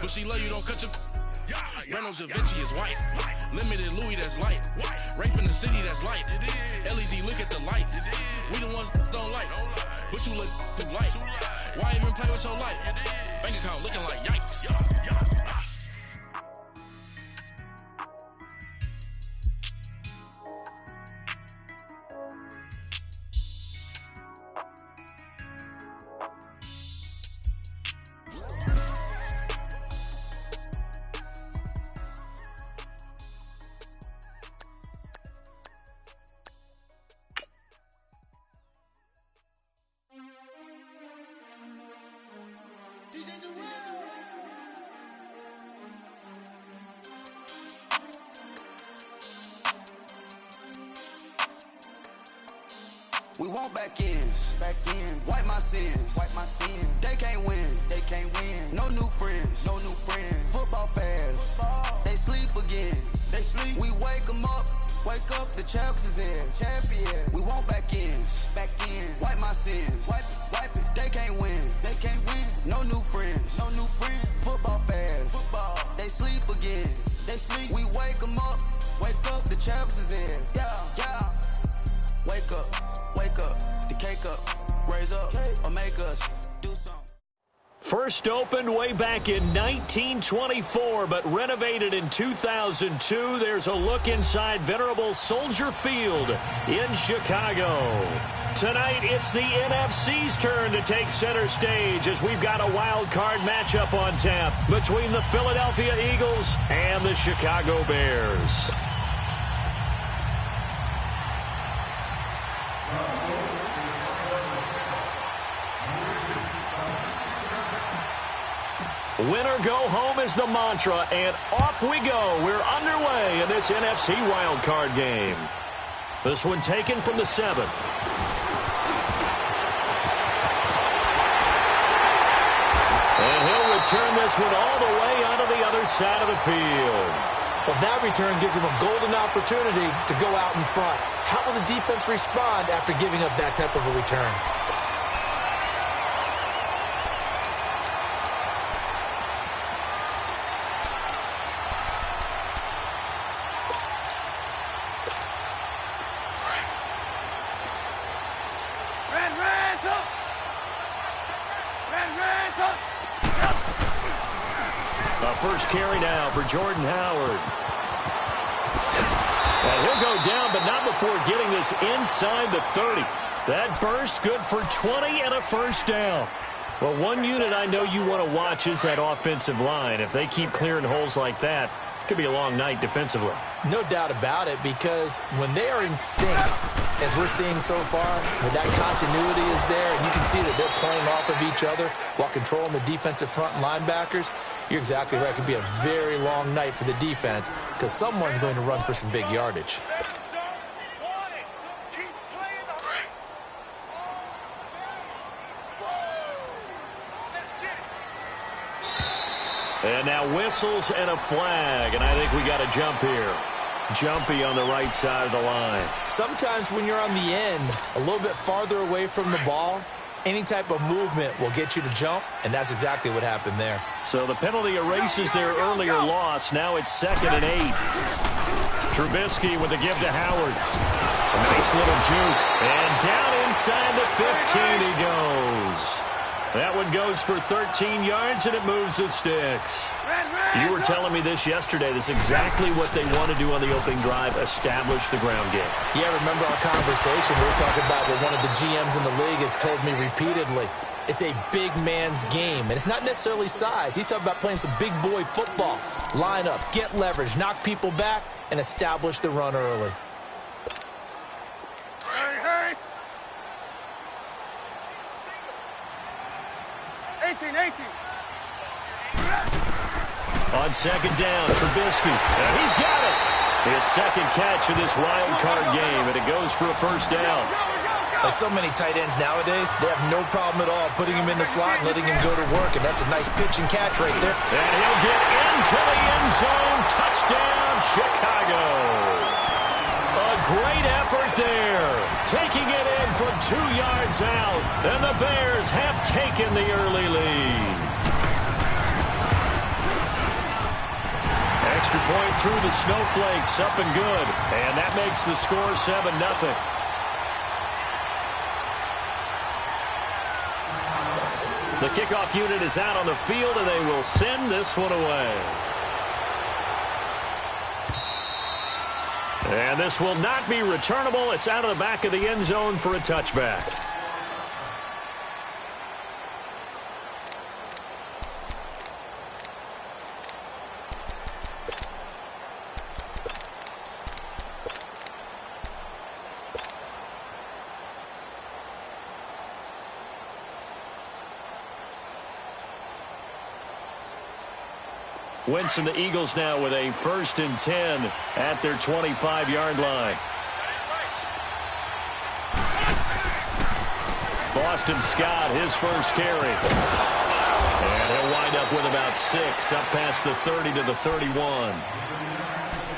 But she love you, don't cut your... Reynolds Da Vinci is white. Limited Louis, that's light. Rape in the city, that's light. LED, look at the lights. We the ones don't like. But you look too light. Why even play with your life? Bank account looking like yikes. We want back ends. Wipe my sins. They can't win. No new friends. Football fans. They sleep again. We wake them up. Wake up, the champs is in. We want back ends. Wipe my sins. Wipe it. They can't win. No new friends. Football fans. They sleep again. We wake them up. Wake up, the champs is in. Yeah. Wake up, the cake up, raise up, or make us do something. First opened way back in 1924, but renovated in 2002. There's a look inside venerable Soldier Field in Chicago. Tonight, it's the NFC's turn to take center stage as we've got a wild card matchup on tap between the Philadelphia Eagles and the Chicago Bears. Win or go home is the mantra, and off we go. We're underway in this NFC wildcard game. This one taken from the 7. And he'll return this one all the way onto the other side of the field. Well, that return gives him a golden opportunity to go out in front. How will the defense respond after giving up that type of a return? First carry now for Jordan Howard. And he'll go down, but not before getting this inside the 30. That burst good for 20 and a first down. Well, one unit I know you want to watch is that offensive line. If they keep clearing holes like that, it could be a long night defensively. No doubt about it, because when they are in sync, as we're seeing so far, when that continuity is there, and you can see that they're playing off of each other while controlling the defensive front linebackers, you're exactly right. It could be a very long night for the defense because someone's going to run for some big yardage. And now whistles and a flag, and I think we got a jump here. Jumpy on the right side of the line. Sometimes when you're on the end, a little bit farther away from the ball, any type of movement will get you to jump, and that's exactly what happened there. So the penalty erases their earlier loss. Now it's 2nd and 8. Trubisky with the give to Howard. A nice little juke. And down inside the 15 he goes. That one goes for 13 yards, and it moves the sticks. You were telling me this yesterday. This is exactly what they want to do on the opening drive, establish the ground game. Yeah, remember our conversation? We were talking about what one of the GMs in the league has told me repeatedly. It's a big man's game, and it's not necessarily size. He's talking about playing some big boy football. Line up, get leverage, knock people back, and establish the run early. On 2nd down, Trubisky. He's got it. His second catch of this wild card game, and it goes for a first down. Like so many tight ends nowadays, they have no problem at all putting him in the slot and letting him go to work, and that's a nice pitch and catch right there. And he'll get into the end zone. Touchdown, Chicago. A great effort there. Taking it in from 2 yards out, and the Bears have taken the early lead. extra point through the snowflakes, up and good. And that makes the score 7-0. The kickoff unit is out on the field, and they will send this one away. And this will not be returnable. It's out of the back of the end zone for a touchback. Wentz and the Eagles now with a 1st and 10 at their 25-yard line. Boston Scott, his first carry. And he'll wind up with about 6, up past the 30 to the 31.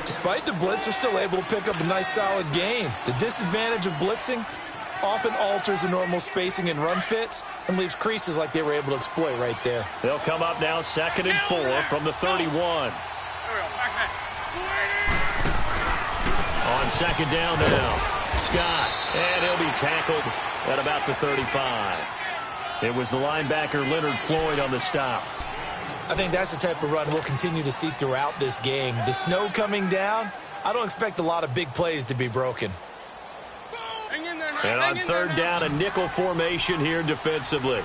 Despite the blitz, they're still able to pick up a nice, solid gain. The disadvantage of blitzing often alters the normal spacing and run fits and leaves creases like they were able to exploit right there. They'll come up now 2nd and 4 from the 31. On 2nd down now, Scott, and he'll be tackled at about the 35. It was the linebacker Leonard Floyd on the stop. I think that's the type of run we'll continue to see throughout this game. The snow coming down, I don't expect a lot of big plays to be broken. And on 3rd down, a nickel formation here defensively.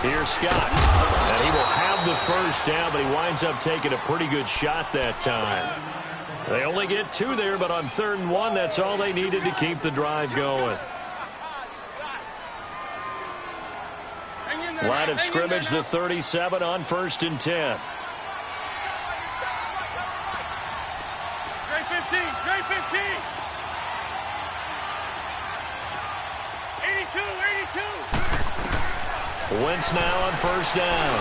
Here's Scott. And he will have the 1st down, but he winds up taking a pretty good shot that time. They only get 2 there, but on 3rd and 1, that's all they needed to keep the drive going. Line of scrimmage, the 37 on 1st and 10. Great 15. 82. Wentz now on 1st down.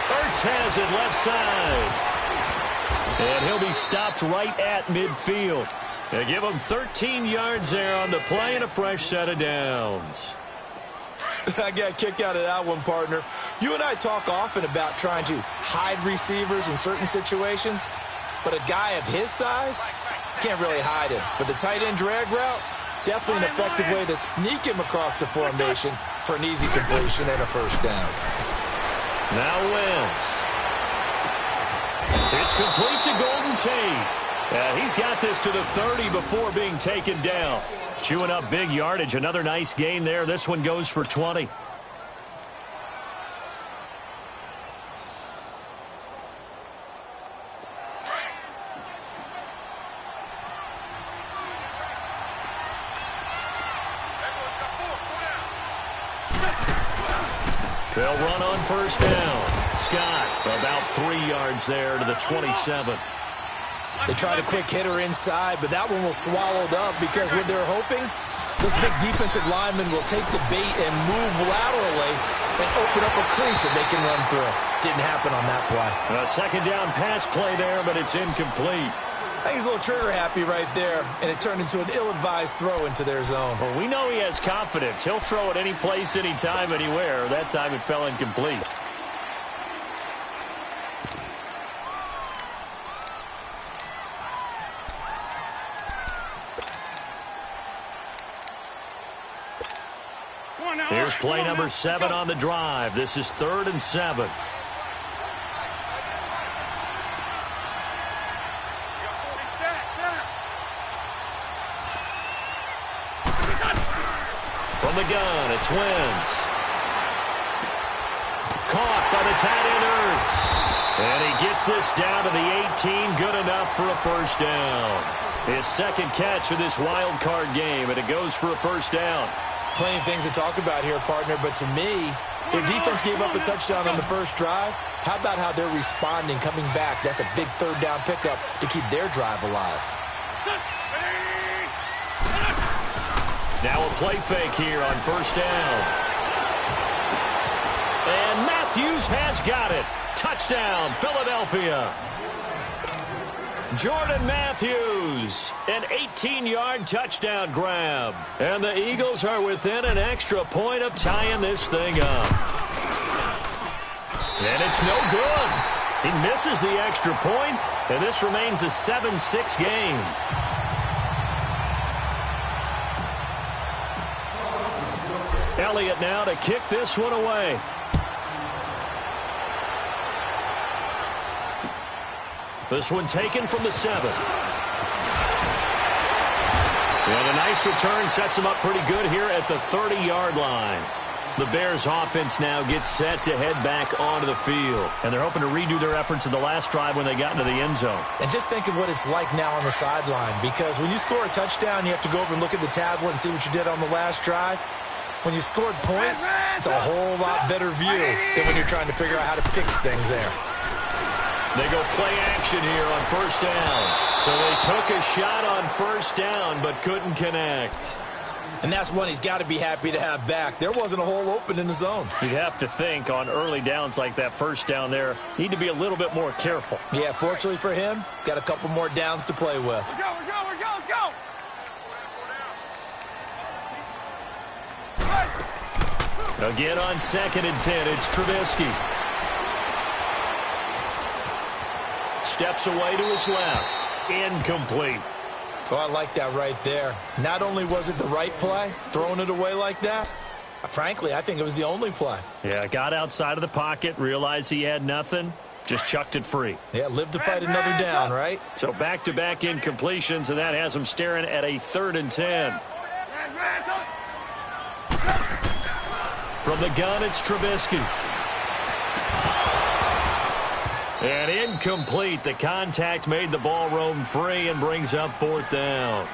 Ertz has it left side. And he'll be stopped right at midfield. They give him 13 yards there on the play and a fresh set of downs. I got a kick out of that one, partner. You and I talk often about trying to hide receivers in certain situations, but a guy of his size can't really hide him. But the tight end drag route, definitely an effective way to sneak him across the formation for an easy completion and a 1st down. Now Wentz. It's complete to Golden Tate. He's got this to the 30 before being taken down. Chewing up big yardage. Another nice gain there. This one goes for 20. They'll run on 1st down. Scott about 3 yards there to the 27. They tried a quick hitter inside, but that one was swallowed up because what they're hoping, this big defensive lineman will take the bait and move laterally and open up a crease that they can run through. Didn't happen on that play. A 2nd down pass play there, but it's incomplete. I think he's a little trigger happy right there, and it turned into an ill-advised throw into their zone. Well, we know he has confidence. He'll throw it any place, anytime, anywhere. That time it fell incomplete. Here's play number 7 on the drive. This is 3rd and 7. From the gun, it's Wentz. Caught by the tight end Ertz. And he gets this down to the 18. Good enough for a 1st down. His 2nd catch of this wild card game, and it goes for a 1st down. Plenty of things to talk about here, partner, but to me, their defense gave up a touchdown on the 1st drive. How about how they're responding, coming back? That's a big 3rd down pickup to keep their drive alive. Now a play fake here on 1st down. And Matthews has got it. Touchdown, Philadelphia. Jordan Matthews, an 18-yard touchdown grab. And the Eagles are within an extra point of tying this thing up. And it's no good. He misses the extra point, and this remains a 7-6 game. Elliott now to kick this one away. This one taken from the 7. And a nice return sets him up pretty good here at the 30-yard line. The Bears offense now gets set to head back onto the field. And they're hoping to redo their efforts in the last drive when they got into the end zone. And just think of what it's like now on the sideline. Because when you score a touchdown, you have to go over and look at the tablet and see what you did on the last drive. When you scored points, it's a whole lot better view than when you're trying to figure out how to fix things there. They go play action here on first down. So they took a shot on first down but couldn't connect. And that's one he's got to be happy to have back. There wasn't a hole open in the zone. You'd have to think on early downs like that first down there, need to be a little bit more careful. Yeah, fortunately for him, got a couple more downs to play with. Let's go. Again on 2nd and 10, it's Trubisky. Steps away to his left. Incomplete. Oh, I like that right there. Not only was it the right play, throwing it away like that, frankly, I think it was the only play. Yeah, got outside of the pocket, realized he had nothing, just chucked it free. Yeah, live to fight another down, right? So back-to-back incompletions, and that has him staring at a 3rd and 10. From the gun, it's Trubisky. And incomplete. The contact made the ball roam free and brings up 4th down.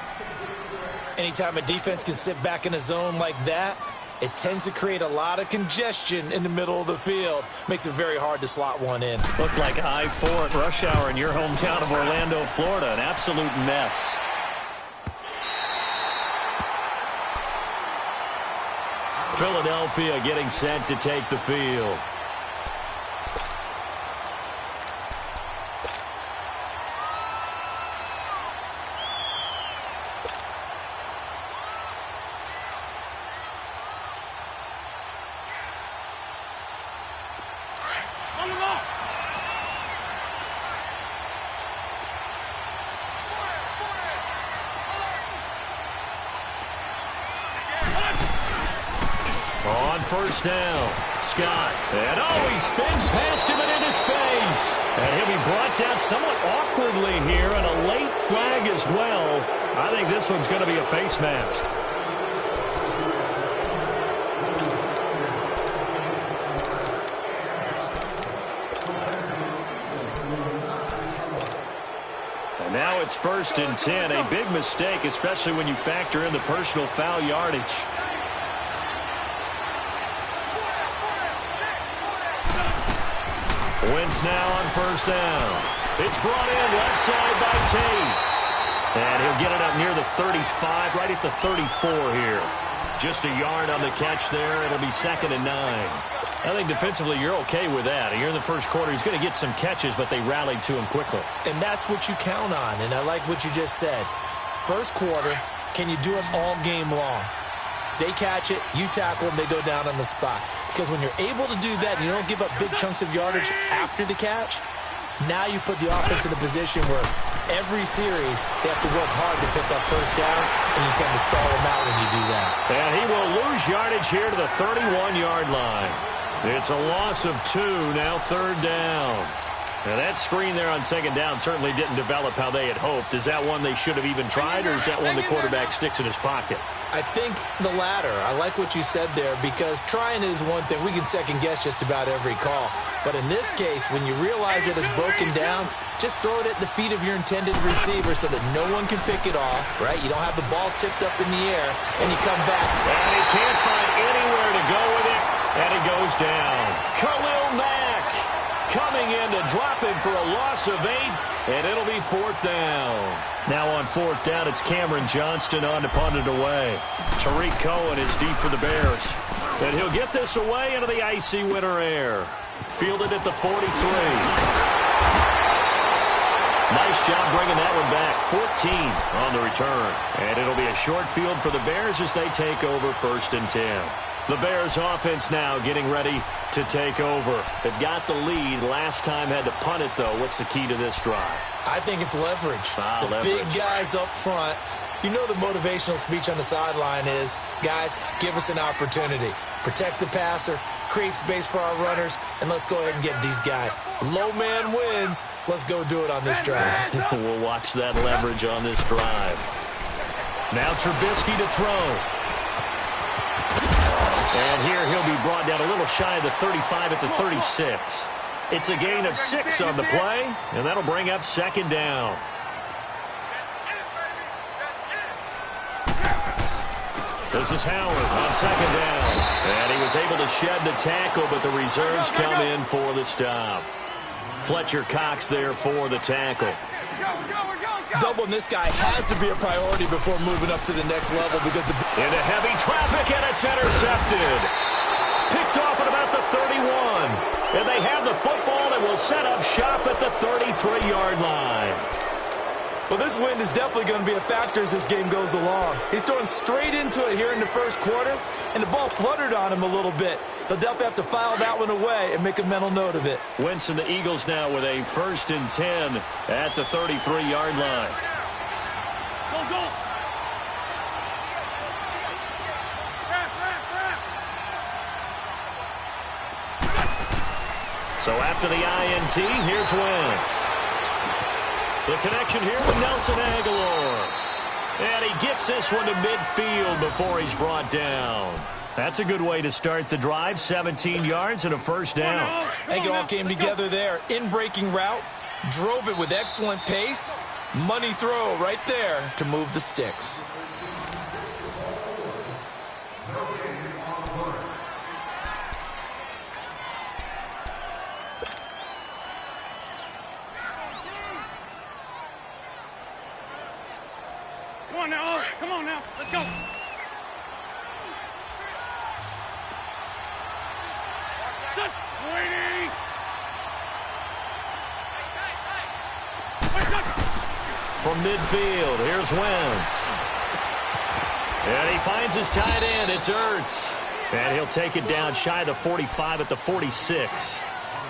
Anytime a defense can sit back in a zone like that, it tends to create a lot of congestion in the middle of the field. Makes it very hard to slot one in. Looked like I-4 at rush hour in your hometown of Orlando, Florida. An absolute mess. Philadelphia getting set to take the field. On first down, Scott. And he spins past him and into space. And he'll be brought down somewhat awkwardly here, and a late flag as well. I think this one's going to be a face mask. And now it's 1st and 10. A big mistake, especially when you factor in the personal foul yardage. Wentz now on first down. It's brought in left side by Tate. And he'll get it up near the 35, right at the 34 here. Just a yard on the catch there. It'll be 2nd and 9. I think defensively you're okay with that. Here in the first quarter, he's going to get some catches, but they rallied to him quickly. And that's what you count on, and I like what you just said. First quarter, can you do them all game long? They catch it, you tackle them, they go down on the spot. Because when you're able to do that and you don't give up big chunks of yardage after the catch, now you put the offense in a position where every series they have to work hard to pick up first downs, and you tend to stall them out when you do that. And he will lose yardage here to the 31-yard line. It's a loss of 2, now 3rd down. Now that screen there on 2nd down certainly didn't develop how they had hoped. Is that one they should have even tried, or is that one the quarterback sticks in his pocket? I think the latter. I like what you said there, because trying is one thing. We can second-guess just about every call. But in this case, when you realize it is broken down, just throw it at the feet of your intended receiver so that no one can pick it off, right? You don't have the ball tipped up in the air, and you come back. And he can't find anywhere to go with it, and it goes down. Khalil Mack coming in to drop him for a loss of 8, and it'll be 4th down. Now on 4th down, it's Cameron Johnston on to punt it away. Tariq Cohen is deep for the Bears. And he'll get this away into the icy winter air. Fielded at the 43. Nice job bringing that one back. 14 on the return. And it'll be a short field for the Bears as they take over 1st and 10. The Bears offense now getting ready to take over. They've got the lead. Last time had to punt it, though. What's the key to this drive? I think it's leverage. Leverage. Big guys up front. You know the motivational speech on the sideline is, guys, give us an opportunity. Protect the passer, create space for our runners, and let's go ahead and get these guys. Low man wins. Let's go do it on this drive. We'll watch that leverage on this drive. Now Trubisky to throw. And here he'll be brought down a little shy of the 35 at the 36. It's a gain of 6 on the play, and that'll bring up second down. This is Howard on second down. And he was able to shed the tackle, but the reserves come in for the stop. Fletcher Cox there for the tackle. Doubling this guy has to be a priority before moving up to the next level because into heavy traffic, and it's intercepted. Picked off at about the 31. And they have the football and will set up shop at the 33-yard line. Well, this wind is definitely going to be a factor as this game goes along. He's throwing straight into it here in the first quarter, and the ball fluttered on him a little bit. They'll definitely have to file that one away and make a mental note of it. Wentz and the Eagles now with a 1st and 10 at the 33-yard line. Go. So after the INT, here's Wentz. The connection here with Nelson Aguilar. And he gets this one to midfield before he's brought down. That's a good way to start the drive. 17 yards and a first down. I think it all came together there. In-breaking route, drove it with excellent pace. Money throw right there to move the sticks. Come on now. Let's go. Waiting. From midfield, here's Wentz. And he finds his tight end. It's Ertz. And he'll take it down shy of the 45 at the 46.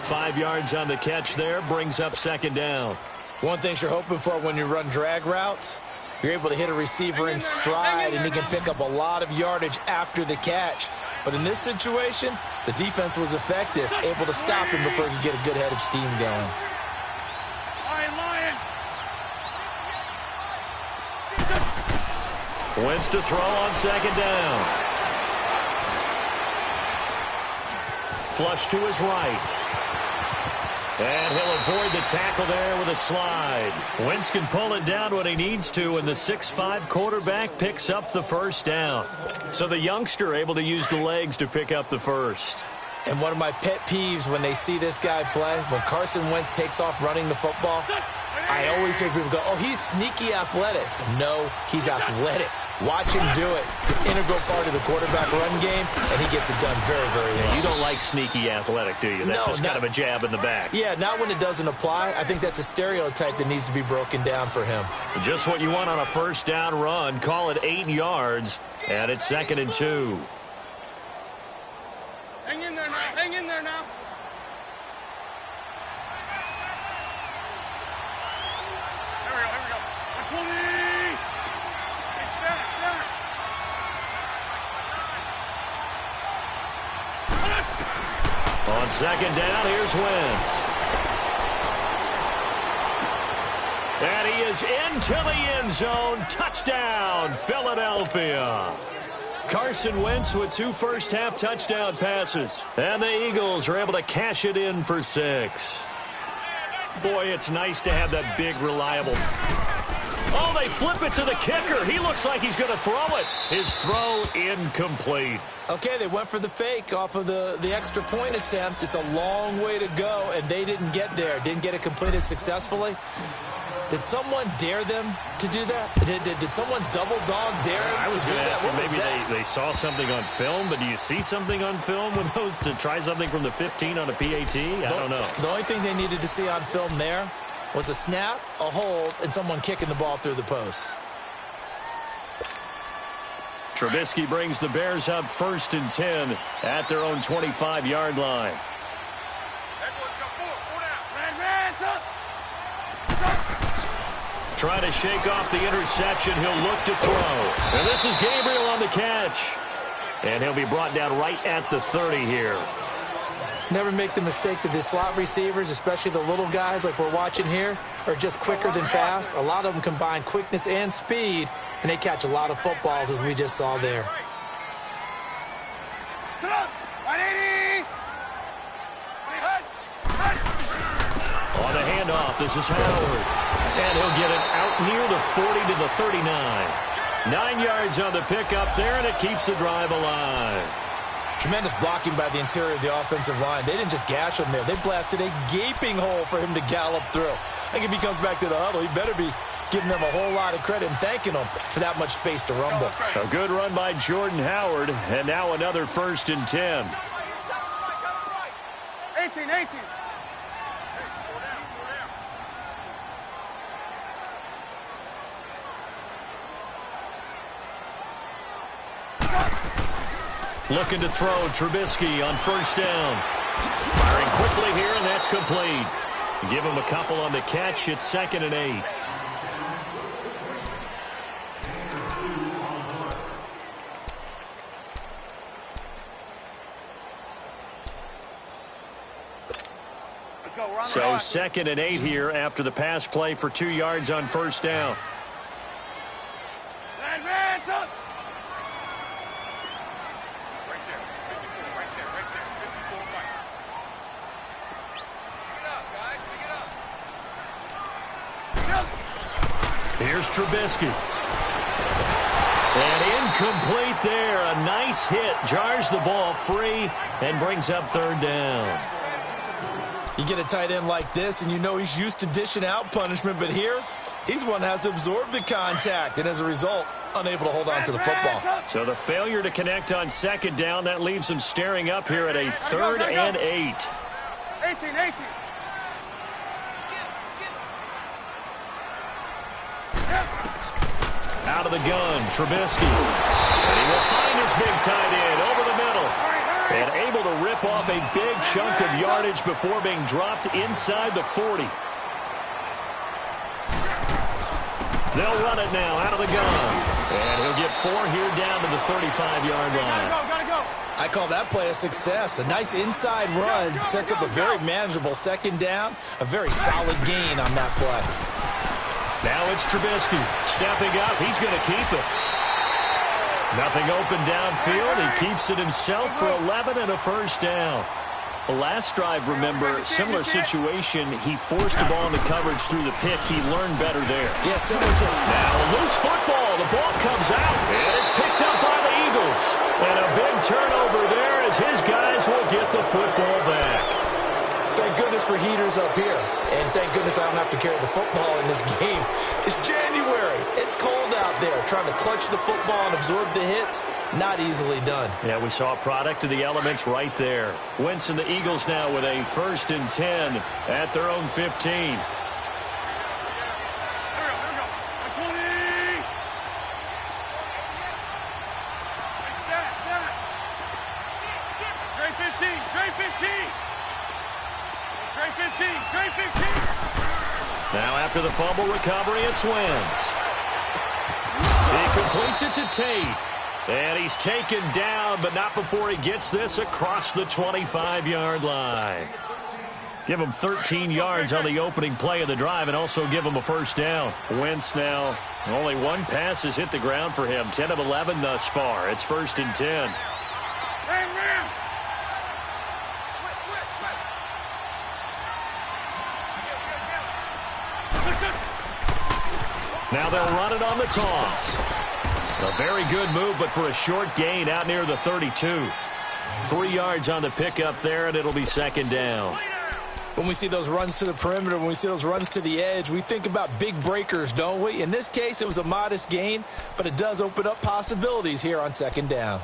5 yards on the catch there. Brings up second down. One thing you're hoping for when you run drag routes, you're able to hit a receiver in stride, and he can pick up a lot of yardage after the catch. But in this situation, the defense was effective, able to stop him before he could get a good head of steam going. Wentz to throw on second down. Flush to his right. And he'll avoid the tackle there with a slide. Wentz can pull it down when he needs to, and the 6'5" quarterback picks up the first down. So the youngster able to use the legs to pick up the first. And one of my pet peeves when they see this guy play, when Carson Wentz takes off running the football, I always hear people go, oh, he's sneaky athletic. No, he's athletic. Watch him do it. It's an integral part of the quarterback run game, and he gets it done very, very well. You don't like sneaky athletic, do you? That's just kind of a jab in the back. Yeah, not when it doesn't apply. I think that's a stereotype that needs to be broken down for him. Just what you want on a first down run. Call it 8 yards, and it's 2nd and 2. Hang in there now. Hang in there now. Here we go. 120. On second down, here's Wentz. And he is into the end zone. Touchdown, Philadelphia. Carson Wentz with 2 first-half touchdown passes. And the Eagles are able to cash it in for 6. Boy, it's nice to have that big, reliable... Oh, they flip it to the kicker. He looks like he's going to throw it. His throw incomplete. Okay, they went for the fake off of the extra point attempt. It's a long way to go, and they didn't get there. Didn't get it completed successfully. Did someone dare them to do that? Did someone double dog dare them to do that? Maybe they saw something on film, but do you see something on film with those to try something from the 15 on a PAT? I don't know. The only thing they needed to see on film there was a snap, a hold, and someone kicking the ball through the post. Trubisky brings the Bears up 1st and 10 at their own 25-yard line. Trying to shake off the interception. He'll look to throw. And this is Gabriel on the catch. And he'll be brought down right at the 30 here. Never make the mistake that the slot receivers, especially the little guys like we're watching here, are just quicker than fast. A lot of them combine quickness and speed, and they catch a lot of footballs, as we just saw there. On the handoff, this is Howard. And he'll get it out near the 40 to the 39. 9 yards on the pickup there, and it keeps the drive alive. Tremendous blocking by the interior of the offensive line. They didn't just gash him there. They blasted a gaping hole for him to gallop through. I think if he comes back to the huddle, he better be giving them a whole lot of credit and thanking them for that much space to rumble. A good run by Jordan Howard, and now another 1st and 10. 18. Looking to throw, Trubisky on 1st down. Firing quickly here, and that's complete. Give him a couple on the catch. It's 2nd and 8. So 2nd and 8 here after the pass play for 2 yards on 1st down. Here's Trubisky. And incomplete there. A nice hit. Jars the ball free and brings up 3rd down. You get a tight end like this, and you know he's used to dishing out punishment, but here, he's the one that has to absorb the contact, and as a result, unable to hold on to the football. So the failure to connect on 2nd down, that leaves him staring up here at a 3rd and 8. 18. Out of the gun, Trubisky. And he will find his big tight end over the middle. And able to rip off a big chunk of yardage before being dropped inside the 40. They'll run it now out of the gun. And he'll get 4 here down to the 35-yard line. Gotta go. I call that play a success. A nice inside run sets up a very manageable 2nd down. A very solid gain on that play. Now it's Trubisky stepping up. He's going to keep it. Nothing open downfield. He keeps it himself for 11 and a 1st down. The last drive, remember, similar situation. He forced the ball into coverage through the pick. He learned better there. Yeah, similar to... Now a loose football. The ball comes out. And it's picked up by the Eagles. And a big turnover there as his guys will get the football back. Thank goodness for heaters up here. And thank goodness I don't have to carry the football in this game. It's January. It's cold out there. Trying to clutch the football and absorb the hits, not easily done. Yeah, we saw a product of the elements right there. Wentz and the Eagles now with a 1st and 10 at their own 15. Now after the fumble recovery, it's Wentz. He completes it to Tate. And he's taken down, but not before he gets this across the 25-yard line. Give him 13 yards on the opening play of the drive and also give him a 1st down. Wentz now, only 1 pass has hit the ground for him. 10 of 11 thus far. It's 1st and 10. Now they'll run it on the toss. A very good move, but for a short gain out near the 32. 3 yards on the pickup there, and it'll be 2nd down. When we see those runs to the perimeter, when we see those runs to the edge, we think about big breakers, don't we? In this case, it was a modest gain, but it does open up possibilities here on 2nd down.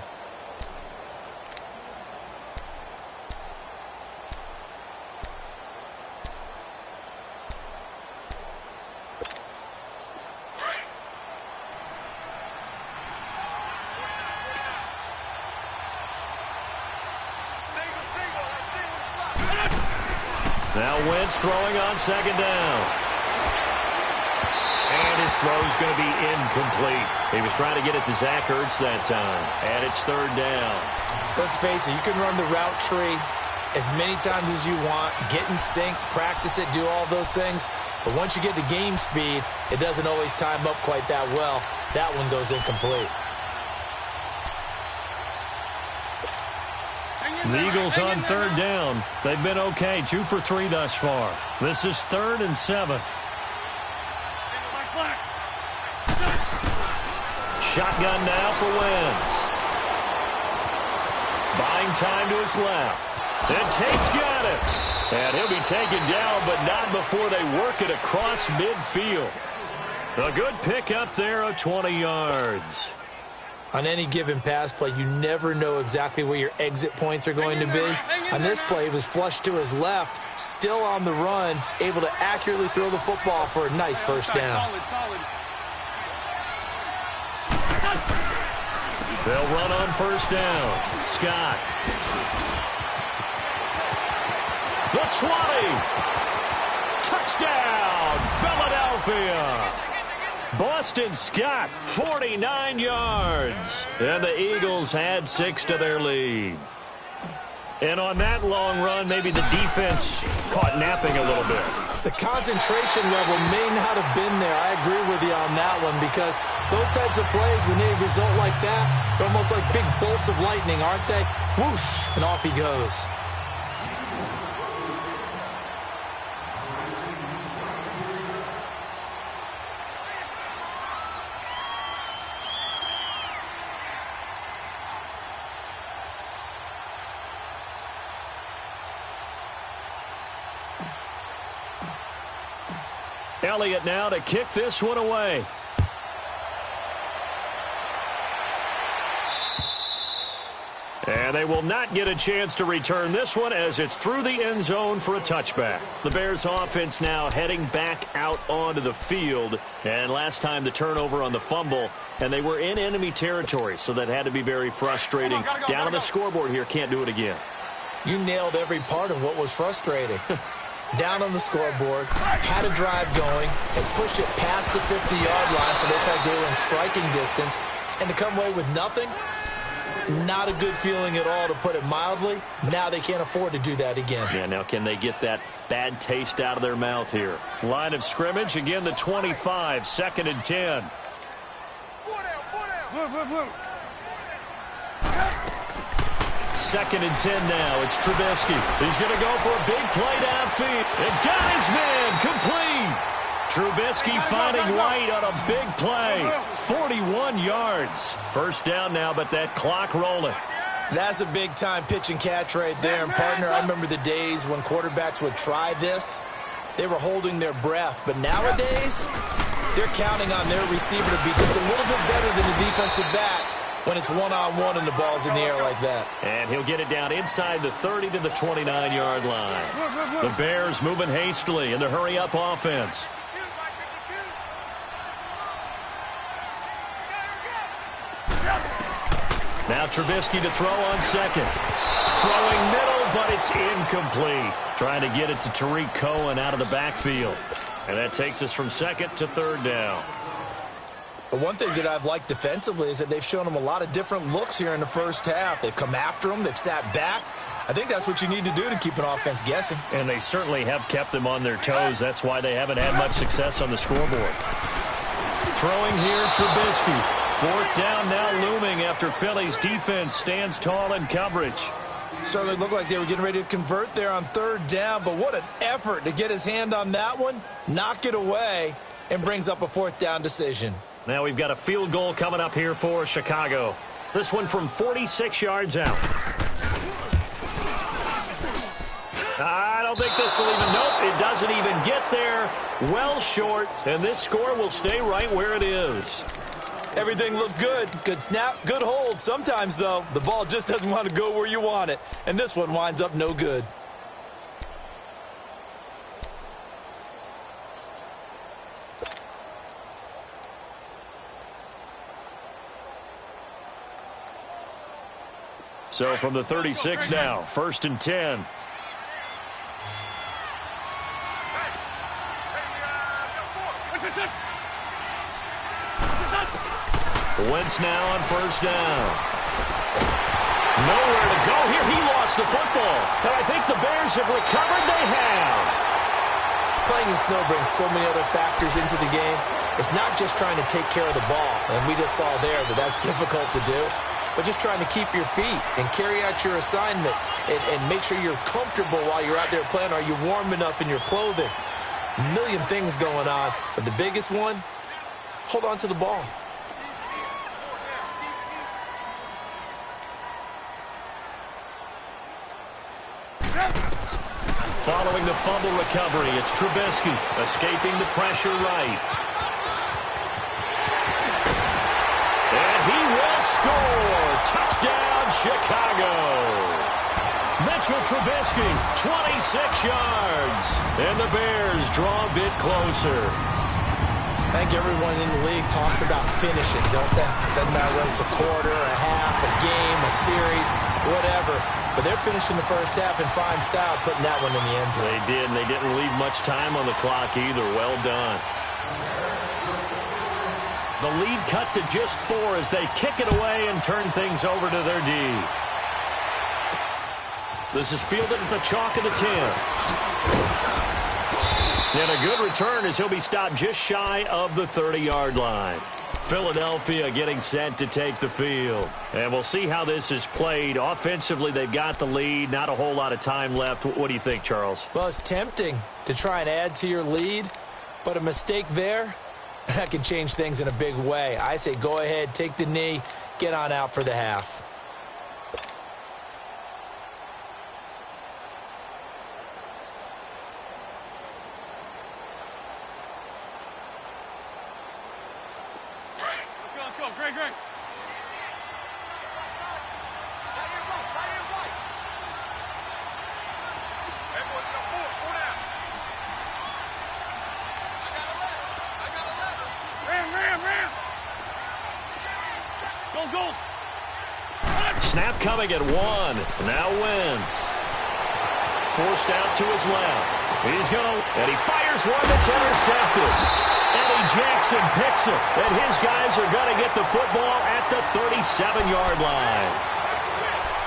Now Wentz throwing on second down. And his throw's going to be incomplete. He was trying to get it to Zach Ertz that time. And it's third down. Let's face it, you can run the route tree as many times as you want, get in sync, practice it, do all those things. But once you get to game speed, it doesn't always time up quite that well. That one goes incomplete. The Eagles on third down. They've been okay, 2 for 3 thus far. This is 3rd and 7. Shotgun now for Wentz. Buying time to his left. And Tate's got it. And he'll be taken down, but not before they work it across midfield. A good pick up there of 20 yards. On any given pass play, you never know exactly where your exit points are going to be. On this play, he was flushed to his left, still on the run, able to accurately throw the football for a nice first down. They'll run on first down. Scott. The 20. Touchdown, Philadelphia. Boston Scott, 49 yards. And the Eagles had 6 to their lead. And on that long run, maybe the defense caught napping a little bit. The concentration level may not have been there. I agree with you on that one, because those types of plays, when they result like that, they're almost like big bolts of lightning, aren't they? Whoosh, and off he goes. Elliott now to kick this one away. And they will not get a chance to return this one as it's through the end zone for a touchback. The Bears offense now heading back out onto the field. And last time the turnover on the fumble, and they were in enemy territory, so that had to be very frustrating. Down on the scoreboard here, can't do it again. You nailed every part of what was frustrating. Down on the scoreboard, had a drive going, and pushed it past the 50-yard line, so they looked like they were in striking distance. And to come away with nothing, not a good feeling at all, to put it mildly. Now they can't afford to do that again. Yeah, now can they get that bad taste out of their mouth here? Line of scrimmage, again the 25, 2nd and 10. Second and 10 now. It's Trubisky. He's going to go for a big play downfield. And got his man complete. Trubisky finding White on a big play. 41 yards. First down now, but that clock rolling. That's a big-time pitch and catch right there. And, partner, I remember the days when quarterbacks would try this. They were holding their breath. But nowadays, they're counting on their receiver to be just a little bit better than the defensive back when it's one-on-one and the ball's in the air like that. And he'll get it down inside the 30 to the 29-yard line. The Bears moving hastily in the hurry-up offense. Now Trubisky to throw on second. Throwing middle, but it's incomplete. Trying to get it to Tariq Cohen out of the backfield. And that takes us from second to third down. But one thing that I've liked defensively is that they've shown them a lot of different looks here in the first half. They've come after them. They've sat back. I think that's what you need to do to keep an offense guessing. And they certainly have kept them on their toes. That's why they haven't had much success on the scoreboard. Throwing here, Trubisky. 4th down now looming after Philly's defense stands tall in coverage. Certainly looked like they were getting ready to convert there on 3rd down, but what an effort to get his hand on that one, knock it away, and brings up a 4th down decision. Now we've got a field goal coming up here for Chicago. This one from 46 yards out. I don't think this will even, nope, it doesn't even get there. Well short, and this score will stay right where it is. Everything looked good. Good snap, good hold. Sometimes, though, the ball just doesn't want to go where you want it, and this one winds up no good. So from the 36 now, 1st and 10. Wentz now on first down. Nowhere to go here. He lost the football. And I think the Bears have recovered. They have. Playing in snow brings so many other factors into the game. It's not just trying to take care of the ball, and we just saw there that that's difficult to do, but just trying to keep your feet and carry out your assignments and make sure you're comfortable while you're out there playing. Are you warm enough in your clothing? A million things going on, but the biggest one, hold on to the ball. Following the fumble recovery, it's Trubisky escaping the pressure right. And he will score. Touchdown, Chicago. Mitchell Trubisky, 26 yards. And the Bears draw a bit closer. I think everyone in the league talks about finishing, don't they? Doesn't matter whether it's a quarter, a half, a game, a series, whatever. But they're finishing the first half in fine style, putting that one in the end zone. They did, and they didn't leave much time on the clock either. Well done. The lead cut to just 4 as they kick it away and turn things over to their D. This is fielded at the chalk of the 10. And a good return as he'll be stopped just shy of the 30-yard line. Philadelphia getting set to take the field. And we'll see how this is played. Offensively, they've got the lead. Not a whole lot of time left. What do you think, Charles? Well, it's tempting to try and add to your lead, but a mistake there, that can change things in a big way. I say go ahead, take the knee, get on out for the half. Greg. Ram. Go. Snap coming at 1. Now Wentz. Forced out to his left. And he fires one that's intercepted. Eddie Jackson picks it. And his guys are going to get the football at the 37-yard line.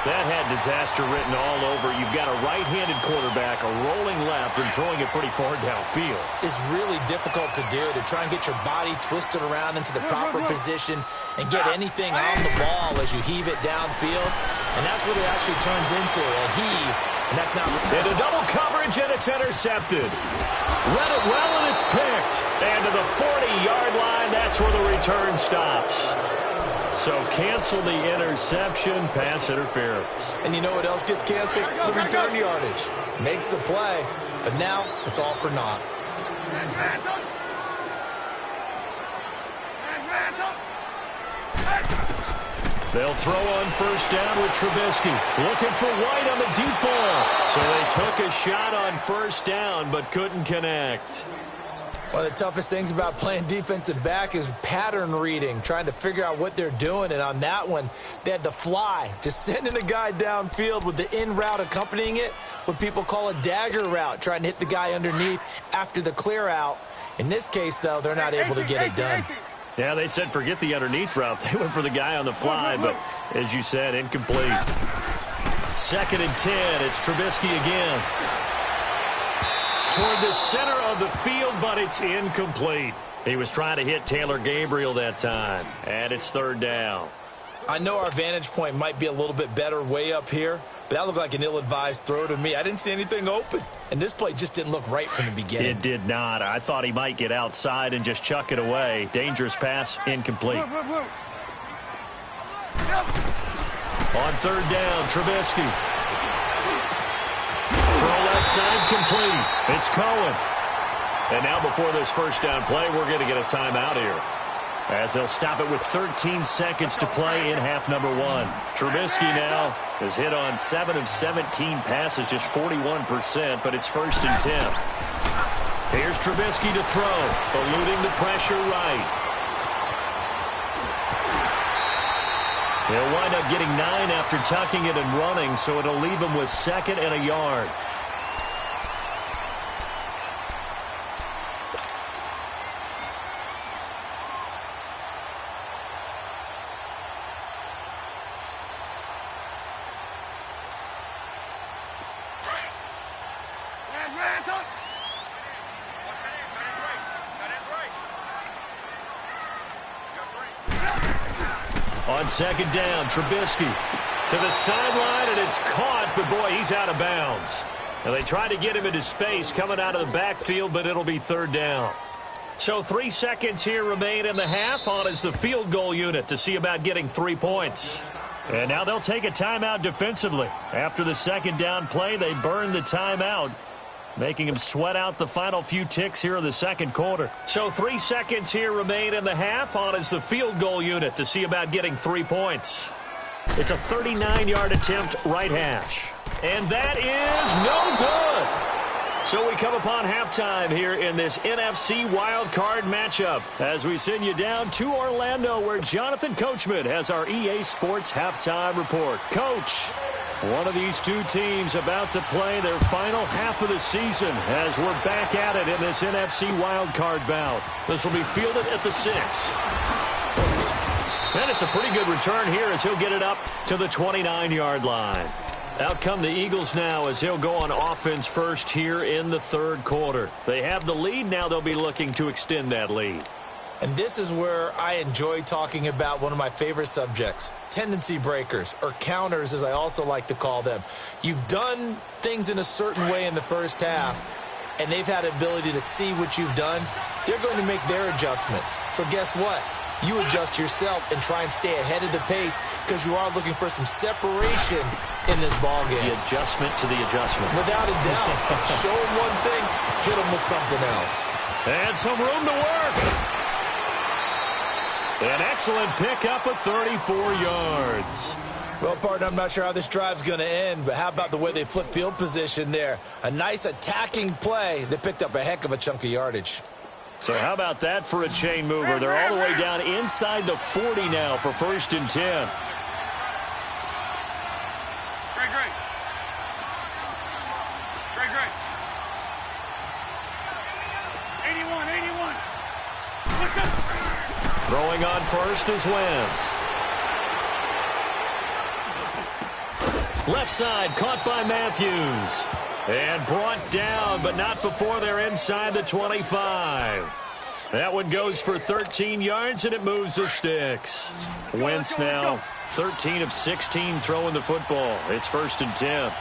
That had disaster written all over. You've got a right-handed quarterback, a rolling left, and throwing it pretty far downfield. It's really difficult to do, to try and get your body twisted around into the proper position and get anything on the ball as you heave it downfield. And that's what it actually turns into, a heave. And that's not... Into double coverage, and it's intercepted. Read it well, and it's picked. And to the 40-yard line, that's where the return stops. So cancel the interception, pass interference. And you know what else gets canceled? The return yardage. Makes the play, but now it's all for naught. They'll throw on first down with Trubisky. Looking for White on the deep ball. So they took a shot on first down, but couldn't connect. One of the toughest things about playing defensive back is pattern reading, trying to figure out what they're doing. And on that one, they had the fly, just sending the guy downfield with the in route accompanying it, what people call a dagger route, trying to hit the guy underneath after the clear out. In this case, though, they're not able to get it done. Yeah, they said forget the underneath route. They went for the guy on the fly, but as you said, incomplete. 2nd and 10. It's Trubisky again. Toward the center of the field, but it's incomplete. He was trying to hit Taylor Gabriel that time, and it's 3rd down. I know our vantage point might be a little bit better way up here, but that looked like an ill-advised throw to me. I didn't see anything open, and this play just didn't look right from the beginning. It did not. I thought he might get outside and just chuck it away. Dangerous pass, incomplete. On 3rd down, Trubisky. Throw left side complete. It's Cohen. And now before this first down play, we're going to get a timeout here, as they'll stop it with 13 seconds to play in half number 1. Trubisky now has hit on 7 of 17 passes, just 41%, but it's 1st and 10. Here's Trubisky to throw, eluding the pressure right. He'll wind up getting 9 after tucking it and running, so it'll leave him with 2nd and a yard. On second down, Trubisky to the sideline, and it's caught, but boy, he's out of bounds. And they tried to get him into space coming out of the backfield, but it'll be third down. So 3 seconds here remain in the half. On is the field goal unit to see about getting 3 points. And now they'll take a timeout defensively. After the second down play, they burn the timeout, making him sweat out the final few ticks here in the second quarter. So 3 seconds here remain in the half. On is the field goal unit to see about getting 3 points. It's a 39-yard attempt, right hash. And that is no good. So we come upon halftime here in this NFC wildcard matchup as we send you down to Orlando, where Jonathan Coachman has our EA Sports halftime report. Coach, one of these two teams about to play their final half of the season as we're back at it in this NFC wildcard bout. This will be fielded at the 6. And it's a pretty good return here as he'll get it up to the 29-yard line. Out come the Eagles now as he'll go on offense first here in the third quarter. They have the lead. Now they'll be looking to extend that lead. And this is where I enjoy talking about one of my favorite subjects, tendency breakers, or counters as I also like to call them. You've done things in a certain way in the first half, and they've had the ability to see what you've done. They're going to make their adjustments. So guess what? You adjust yourself and try and stay ahead of the pace because you are looking for some separation in this ball game. The adjustment to the adjustment. Without a doubt. Show them one thing, hit them with something else. And some room to work. An excellent pickup of 34 yards. Well, partner, I'm not sure how this drive's going to end, but how about the way they flip field position there? A nice attacking play. They picked up a heck of a chunk of yardage. So how about that for a chain mover? They're all the way down inside the 40 now for 1st and 10. Great. 81. Look up. Throwing on first is Wentz. Left side caught by Matthews. And brought down, but not before they're inside the 25. That one goes for 13 yards, and it moves the sticks. Wentz now 13 of 16 throwing the football. It's 1st and 10.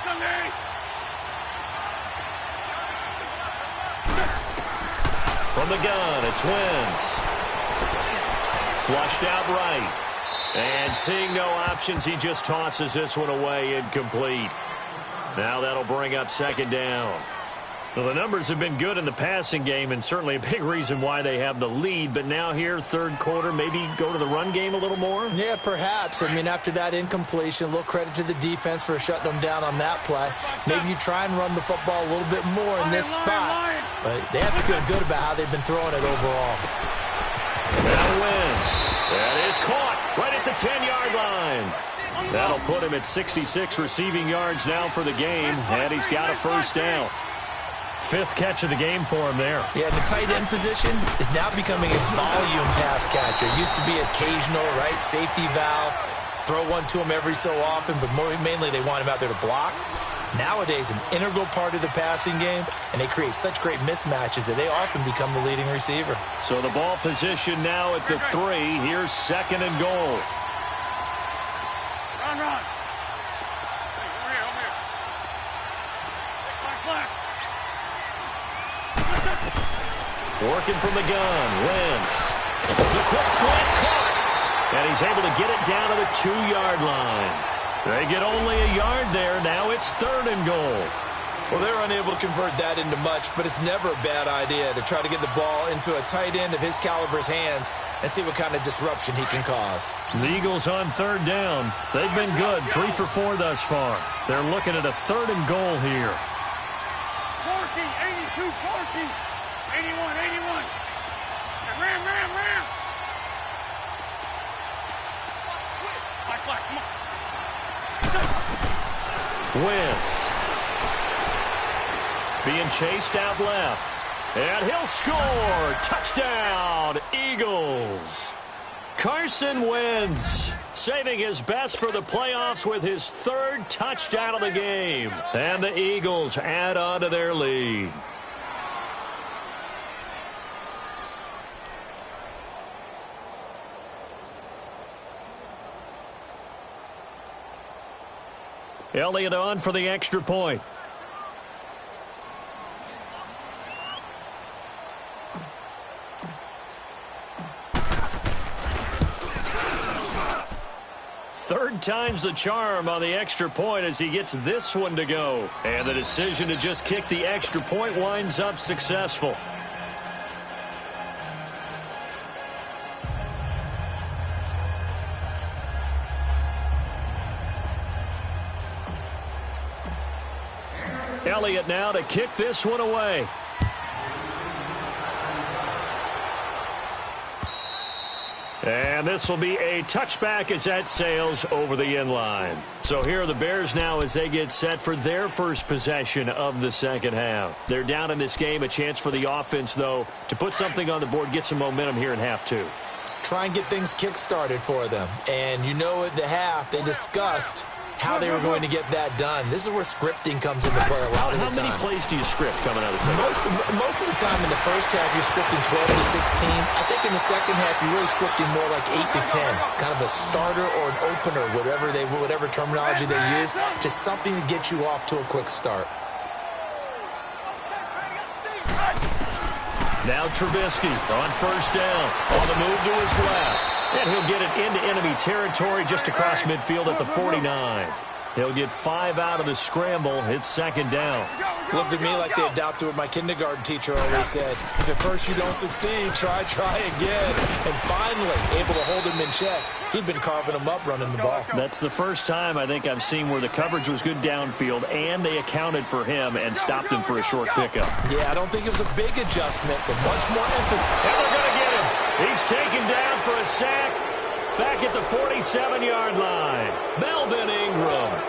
Sunday. From the gun, it's Wentz. Flushed out right. And seeing no options, he just tosses this one away, incomplete. Now that'll bring up 2nd down. Well, the numbers have been good in the passing game, and certainly a big reason why they have the lead. But now here, third quarter, maybe go to the run game a little more? Yeah, perhaps. I mean, after that incompletion, a little credit to the defense for shutting them down on that play. Maybe you try and run the football a little bit more in this spot. But they have to feel good about how they've been throwing it overall. Now Wentz. That is caught right at the 10-yard line. That'll put him at 66 receiving yards now for the game, and he's got a 1st down. 5th catch of the game for him there. Yeah, the tight end position is now becoming a volume pass catcher. It used to be occasional, right? Safety valve. Throw one to him every so often, but mainly they want him out there to block. Nowadays, an integral part of the passing game, and they create such great mismatches that they often become the leading receiver. So the ball position now at the 3. Here's 2nd and goal. Run. Over here. Flag. Working from the gun, Wentz. The quick slant caught. And he's able to get it down to the 2-yard line. They get only a yard there. Now it's 3rd and goal. Well, they're unable to convert that into much, but it's never a bad idea to try to get the ball into a tight end of his caliber's hands and see what kind of disruption he can cause. The Eagles on 3rd down. They've been good, 3 for 4 thus far. They're looking at a 3rd and goal here. 82, 81. Ram. Black, come on. Wentz. Being chased out left. And he'll score. Touchdown, Eagles. Carson Wentz, saving his best for the playoffs with his 3rd touchdown of the game. And the Eagles add on to their lead. Elliott on for the extra point. Third time's the charm on the extra point as he gets this one to go. And the decision to just kick the extra point winds up successful. Elliott now to kick this one away. And this will be a touchback as that sails over the end line. So here are the Bears now as they get set for their first possession of the second half. They're down in this game. A chance for the offense, though, to put something on the board, get some momentum here in half 2. Try and get things kick-started for them. And you know at the half they discussed how they were going to get that done. This is where scripting comes into play a lot of the time. How many plays do you script coming out of the second half? Most of the time in the first half, you're scripting 12 to 16. I think in the second half, you're really scripting more like 8 to 10. Kind of a starter or an opener, whatever terminology they use. Just something to get you off to a quick start. Now Trubisky on first down. On the move to his left. And he'll get it into enemy territory just across midfield at the 49. He'll get 5 out of the scramble. It's second down. Looked at me like they adopted what my kindergarten teacher always said. If at first you don't succeed, try again. And finally, able to hold him in check. He'd been carving him up running the ball. That's the first time I think I've seen where the coverage was good downfield and they accounted for him and stopped him for a short pickup. Yeah, I don't think it was a big adjustment, but much more emphasis. And they're going to get him. He's taken down for a sack back at the 47-yard line. Melvin Ingram.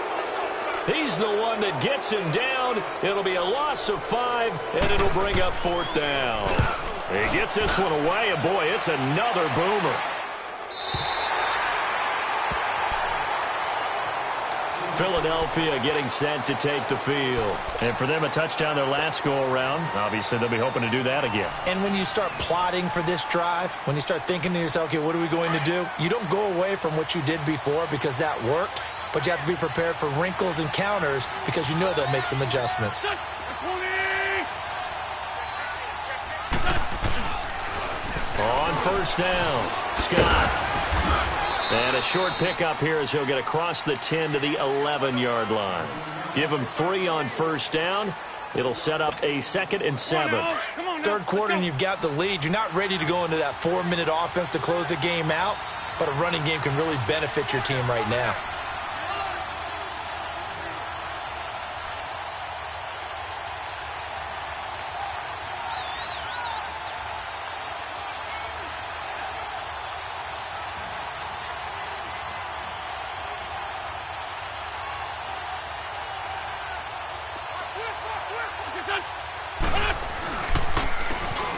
He's the one that gets him down. It'll be a loss of 5, and it'll bring up 4th down. He gets this one away, and boy, it's another boomer. Philadelphia getting set to take the field. And for them, a touchdown their last go-around. Obviously, they'll be hoping to do that again. And when you start plotting for this drive, when you start thinking to yourself, okay, what are we going to do? You don't go away from what you did before because that worked, but you have to be prepared for wrinkles and counters because you know they'll make some adjustments. On first down, Scott. And a short pickup here as he'll get across the 10 to the 11-yard line. Give him 3 on first down. It'll set up a 2nd and 7. Third quarter and you've got the lead. You're not ready to go into that 4-minute offense to close the game out, but a running game can really benefit your team right now.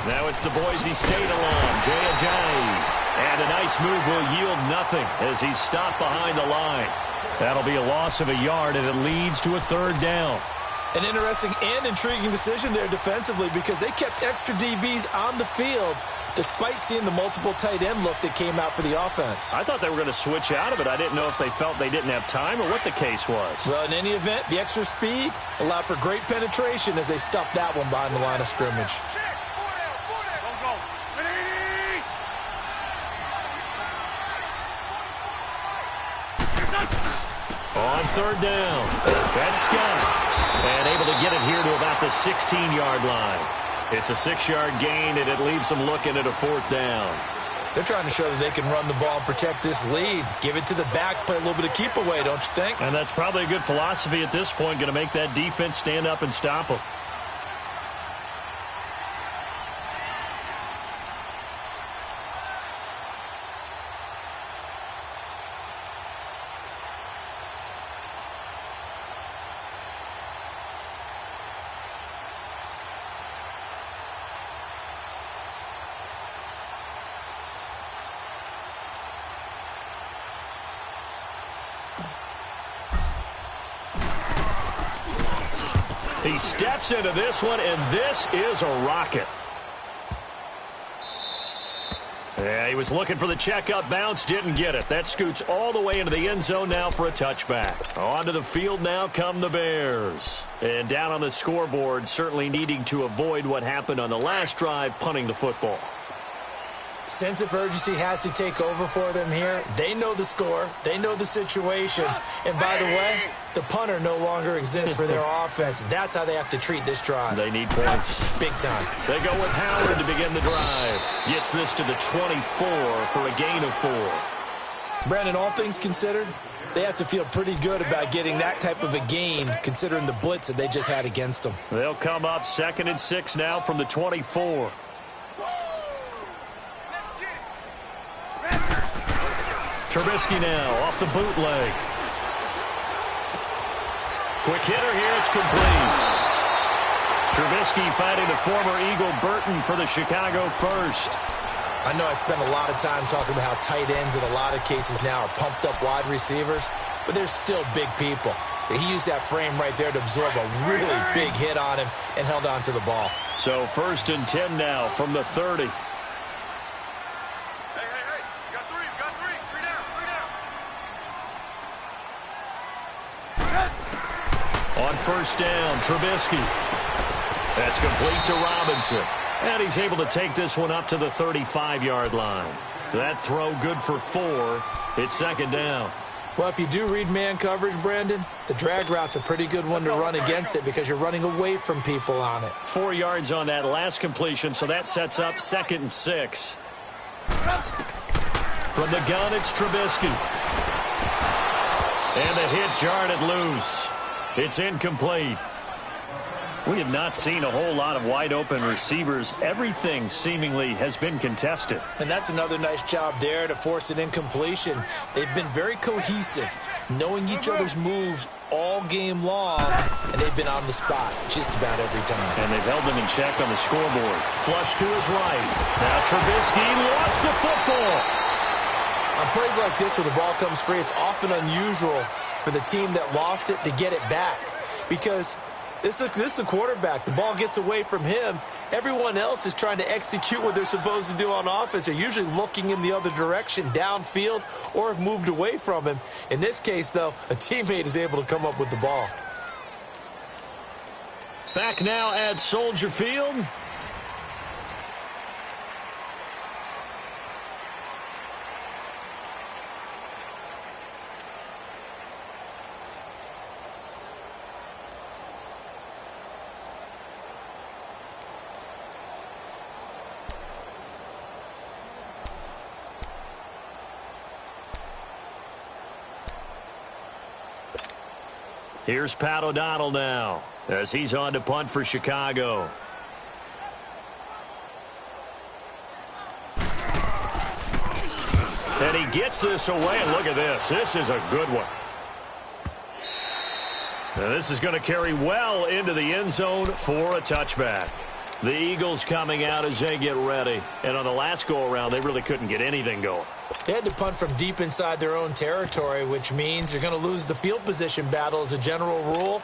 Now it's the Boise State alum, Jay Ajayi. And a nice move will yield nothing as he's stopped behind the line. That'll be a loss of a yard, and it leads to a 3rd down. An interesting and intriguing decision there defensively because they kept extra DBs on the field despite seeing the multiple tight end look that came out for the offense. I thought they were going to switch out of it. I didn't know if they felt they didn't have time or what the case was. Well, in any event, the extra speed allowed for great penetration as they stuffed that one behind the line of scrimmage. On 3rd down, that's Scott. And able to get it here to about the 16-yard line. It's a 6-yard gain, and it leaves them looking at a 4th down. They're trying to show that they can run the ball and protect this lead. Give it to the backs, play a little bit of keep away, don't you think? And that's probably a good philosophy at this point, going to make that defense stand up and stop them. He steps into this one, and this is a rocket. Yeah, he was looking for the checkup bounce, didn't get it. That scoots all the way into the end zone now for a touchback. Onto the field now come the Bears. And down on the scoreboard, certainly needing to avoid what happened on the last drive, punting the football. Sense of urgency has to take over for them here. They know the score. They know the situation. And by the way, the punter no longer exists for their offense. That's how they have to treat this drive. They need points. Big time. They go with Howard to begin the drive. Gets this to the 24 for a gain of 4. Brandon, all things considered, they have to feel pretty good about getting that type of a gain considering the blitz that they just had against them. They'll come up 2nd and 6 now from the 24. Trubisky now off the bootleg. Quick hitter here, it's complete. Trubisky finding the former Eagle Burton for the Chicago first. I know I spent a lot of time talking about how tight ends in a lot of cases now are pumped up wide receivers, but they're still big people. He used that frame right there to absorb a really big hit on him and held on to the ball. So 1st and 10 now from the 30. On 1st down, Trubisky. That's complete to Robinson. And he's able to take this one up to the 35-yard line. That throw good for 4. It's 2nd down. Well, if you do read man coverage, Brandon, the drag route's a pretty good one to run against it because you're running away from people on it. 4 yards on that last completion, so that sets up 2nd and 6. From the gun, it's Trubisky. And the hit jarred it loose. It's incomplete. We have not seen a whole lot of wide-open receivers. Everything seemingly has been contested. And that's another nice job there to force an incompletion. They've been very cohesive, knowing each other's moves all game long, and they've been on the spot just about every time. And they've held them in check on the scoreboard. Flush to his right. Now Trubisky lost the football. On plays like this where the ball comes free, it's often unusual for the team that lost it to get it back because this is the quarterback. The ball gets away from him. Everyone else is trying to execute what they're supposed to do on offense. They're usually looking in the other direction, downfield, or have moved away from him. In this case, though, a teammate is able to come up with the ball. Back now at Soldier Field. Here's Pat O'Donnell now as he's on to punt for Chicago. And he gets this away, and look at this. This is a good one. Now this is going to carry well into the end zone for a touchback. The Eagles coming out as they get ready. And on the last go-around, they really couldn't get anything going. They had to punt from deep inside their own territory, which means you're going to lose the field position battle as a general rule.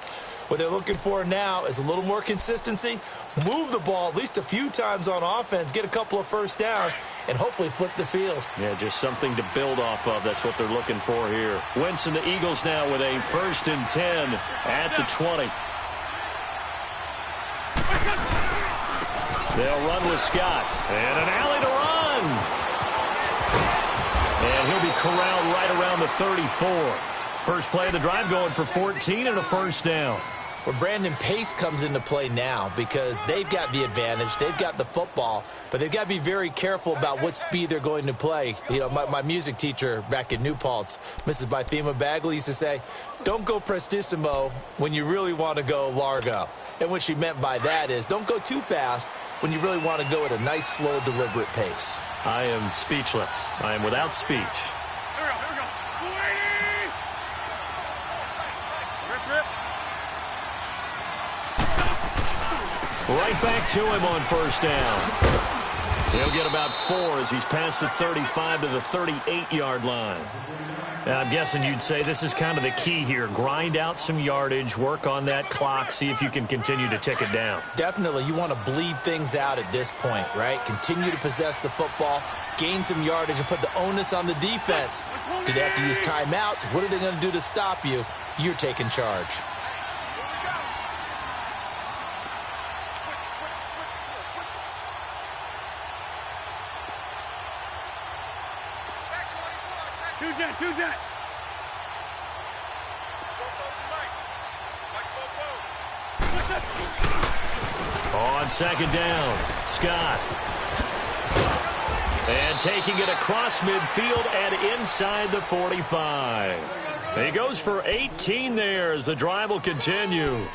What they're looking for now is a little more consistency, move the ball at least a few times on offense, get a couple of first downs, and hopefully flip the field. Yeah, just something to build off of. That's what they're looking for here. Wentz and the Eagles now with a 1st and 10 at the 20. They'll run with Scott. And an alley to run. And he'll be corralled right around the 34. First play of the drive going for 14 and a 1st down. Well, Brandon, pace comes into play now because they've got the advantage. They've got the football, but they've got to be very careful about what speed they're going to play. You know, my music teacher back in New Paltz, Mrs. Bythema Bagley, used to say, don't go prestissimo when you really want to go largo. And what she meant by that is don't go too fast when you really want to go at a nice, slow, deliberate pace. I am speechless. I am without speech. Here we go, here we go. Rip. Right back to him on 1st down. He'll get about 4 as he's past the 35 to the 38-yard line. Now, I'm guessing you'd say this is kind of the key here. Grind out some yardage, work on that clock, see if you can continue to tick it down. Definitely, you want to bleed things out at this point, right? Continue to possess the football, gain some yardage, and put the onus on the defense. Do they have to use timeouts? What are they going to do to stop you? You're taking charge. Two jet. On second down, Scott. And taking it across midfield and inside the 45. He goes for 18 there as the drive will continue.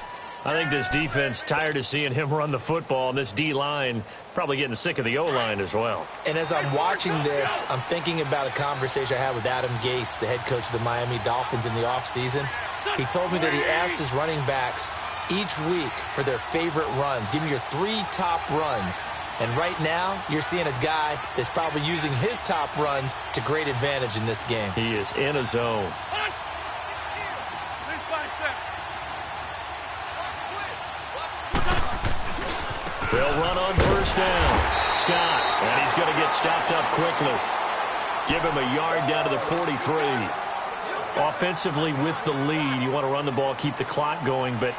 I think this defense tired of seeing him run the football, and this D-line probably getting sick of the O-line as well. And as I'm watching this, I'm thinking about a conversation I had with Adam Gase, the head coach of the Miami Dolphins in the offseason. He told me that he asked his running backs each week for their favorite runs. Give me your 3 top runs. And right now, you're seeing a guy that's probably using his top runs to great advantage in this game. He is in a zone. They'll run on first down. Scott, and he's going to get stopped up quickly. Give him a yard down to the 43. Offensively with the lead, you want to run the ball, keep the clock going, but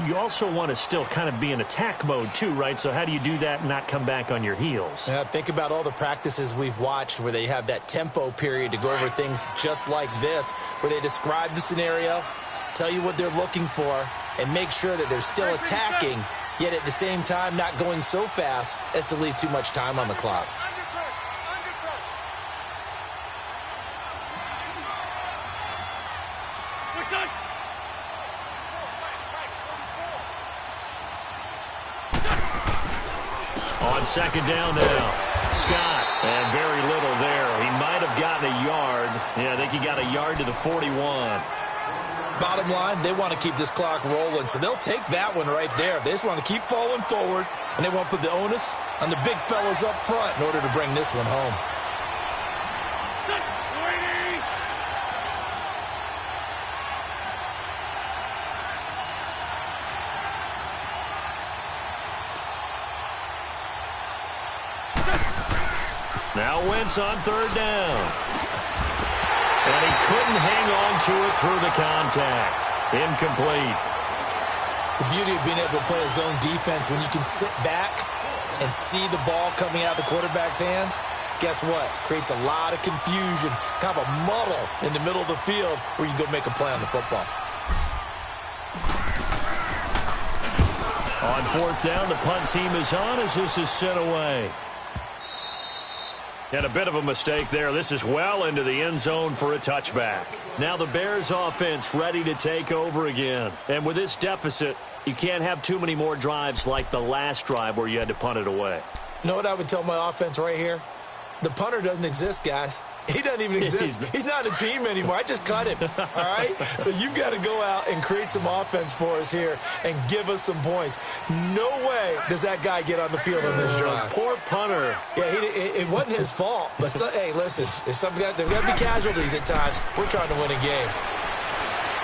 you also want to still kind of be in attack mode too, right? So how do you do that and not come back on your heels? Yeah, think about all the practices we've watched where they have that tempo period to go over things just like this, where they describe the scenario, tell you what they're looking for, and make sure that they're still attacking, yet at the same time not going so fast as to leave too much time on the clock. On second down now, Scott, and very little there. He might have gotten a yard. Yeah, I think he got a yard to the 41. Bottom line, they want to keep this clock rolling, so they'll take that one right there. They just want to keep falling forward, and they want to put the onus on the big fellas up front in order to bring this one home. Now Wentz on third down. And he couldn't hang on to it through the contact. Incomplete. The beauty of being able to play a zone defense, when you can sit back and see the ball coming out of the quarterback's hands, guess what? Creates a lot of confusion, kind of a muddle in the middle of the field where you can go make a play on the football. On fourth down, the punt team is on as this is sent away. And a bit of a mistake there. This is well into the end zone for a touchback. Now the Bears offense ready to take over again. And with this deficit, you can't have too many more drives like the last drive where you had to punt it away. You know what I would tell my offense right here? The punter doesn't exist, guys. He doesn't even exist. He's not a team anymore. I just cut him, all right? So you've got to go out and create some offense for us here and give us some points. No way does that guy get on the field on this drive. Poor punter. Yeah, it wasn't his fault. But, hey, listen, there's got to be casualties at times. We're trying to win a game.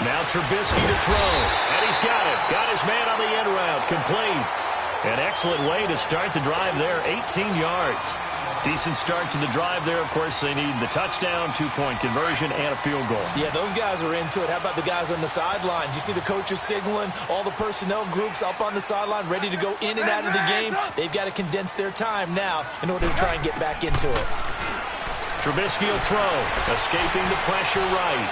Now Trubisky to throw, and he's got it. Got his man on the end route, complete. An excellent way to start the drive there, 18 yards. Decent start to the drive there. Of course, they need the touchdown, 2-point conversion, and a field goal. Yeah, those guys are into it. How about the guys on the sidelines? You see the coaches signaling, all the personnel groups up on the sideline ready to go in and out of the game. They've got to condense their time now in order to try and get back into it. Trubisky will throw, escaping the pressure right.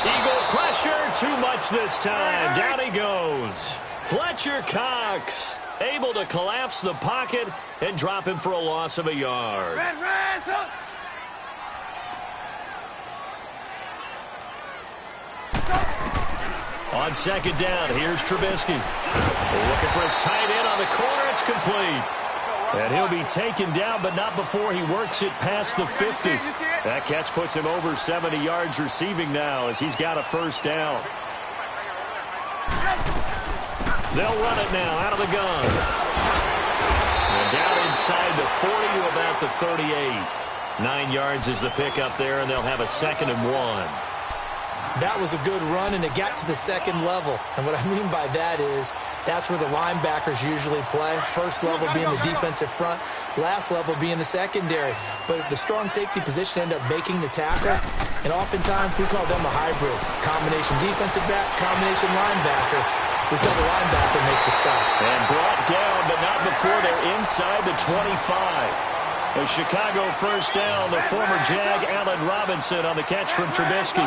Eagle pressure, too much this time. Down he goes. Fletcher Cox able to collapse the pocket and drop him for a loss of a yard. On second down, here's Trubisky. Looking for his tight end on the corner. It's complete. And he'll be taken down, but not before he works it past the 50. That catch puts him over 70 yards receiving now as he's got a first down. They'll run it now out of the gun. And down inside inside the 40 to about the 38. 9 yards is the pickup there, and they'll have a 2nd and 1. That was a good run, and it got to the second level. And what I mean by that is that's where the linebackers usually play. First level being the defensive front, last level being the secondary. But the strong safety position ended up making the tackle, and oftentimes we call them a hybrid. Combination defensive back, combination linebacker. We saw the linebacker make the stop. And brought down, but not before they're inside the 25. A Chicago first down, the former Jag Allen Robinson on the catch from Trubisky.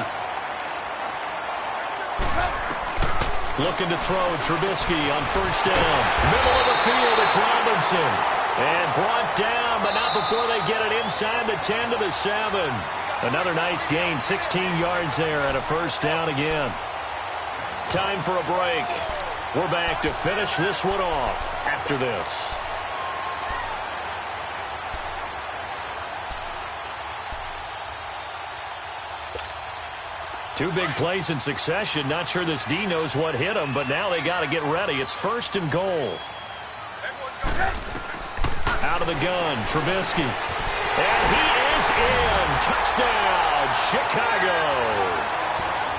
Looking to throw, Trubisky on first down. Middle of the field, it's Robinson. And brought down, but not before they get it inside the 10 to the 7. Another nice gain, 16 yards there, and a first down again. Time for a break. We're back to finish this one off after this. Two big plays in succession. Not sure this D knows what hit him, but now they got to get ready. It's 1st and goal. Out of the gun, Trubisky. And he is in. Touchdown, Chicago.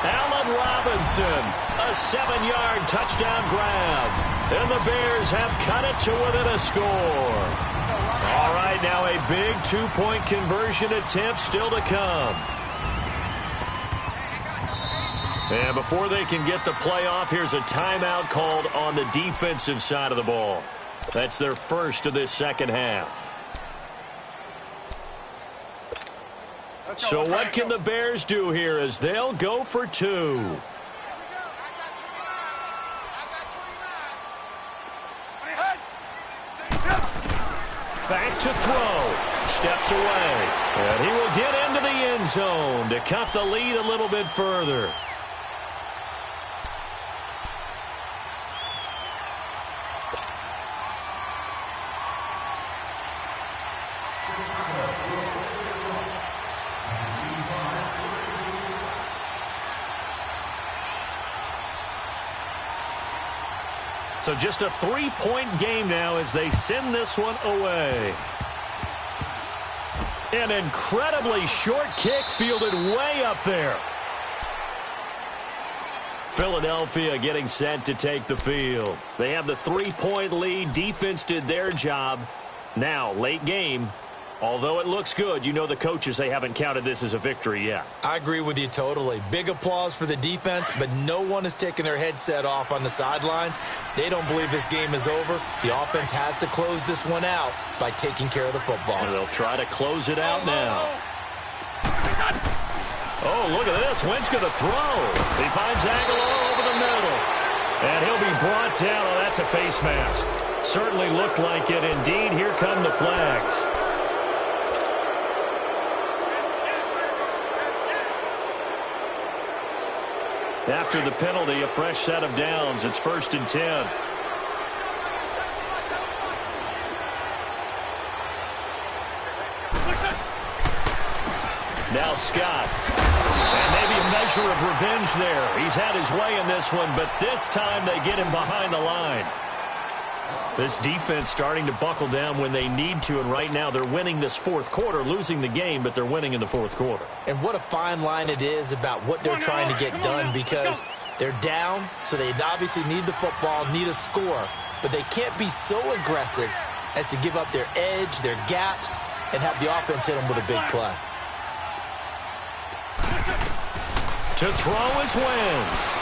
Allen Robinson, a 7-yard touchdown grab. And the Bears have cut it to within a score. All right, now a big 2-point conversion attempt still to come. And before they can get the play off, here's a timeout called on the defensive side of the ball. That's their first of this second half. So what can the Bears do here as they'll go for 2? Back to throw. Steps away. And he will get into the end zone to cut the lead a little bit further. So just a 3-point game now as they send this one away. An incredibly short kick fielded way up there. Philadelphia getting set to take the field. They have the 3-point lead. Defense did their job. Now, late game. Although it looks good, you know the coaches, they haven't counted this as a victory yet. I agree with you totally. Big applause for the defense, but no one is taking their headset off on the sidelines. They don't believe this game is over. The offense has to close this one out by taking care of the football. And they'll try to close it out now. Oh, look at this. Wentz going to throw. He finds Aguilar over the middle. And he'll be brought down. Oh, that's a face mask. Certainly looked like it. Indeed, here come the flags. After the penalty, a fresh set of downs. It's 1st and 10. Now Scott. And maybe a measure of revenge there. He's had his way in this one, but this time they get him behind the line. This defense starting to buckle down when they need to, and right now they're winning this 4th quarter, losing the game, but they're winning in the 4th quarter. And what a fine line it is about what they're trying to get done, because they're down, so they obviously need the football, need a score, but they can't be so aggressive as to give up their edge, their gaps, and have the offense hit them with a big play. To throw is Wentz.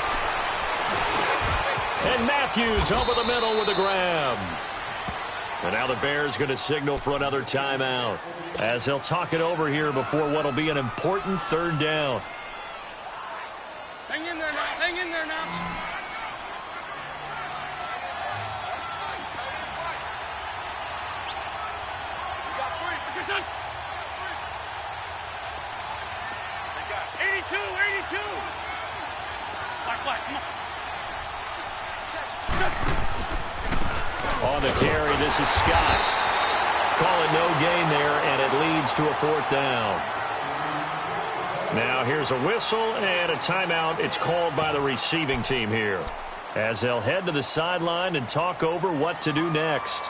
And Matthews over the middle with a grab. And now the Bears going to signal for another timeout as they'll talk it over here before what will be an important 3rd down. Hang in there now. Hang in there now. You got 3. Position. 82. Black, come on. On the carry, this is Scott. Call it no gain there, and it leads to a 4th down. Now here's a whistle and a timeout. It's called by the receiving team here, as they'll head to the sideline and talk over what to do next.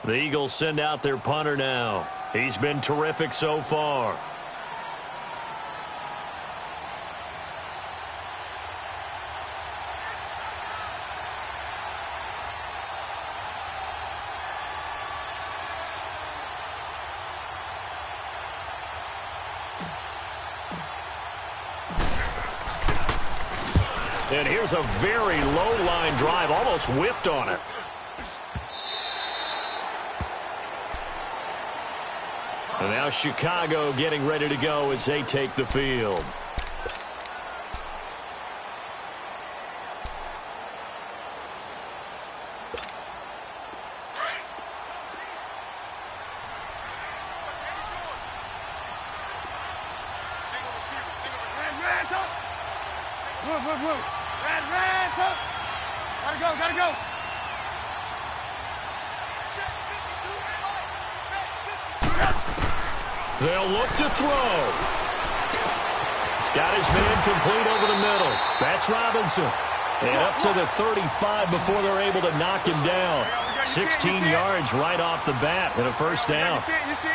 The Eagles send out their punter now. He's been terrific so far. And here's a very low line drive, almost whiffed on it. And now Chicago getting ready to go as they take the field. Gotta go. They'll look to throw. Got his man complete over the middle. That's Robinson. And up to the 35 before they're able to knock him down. 16 yards right off the bat and a first down.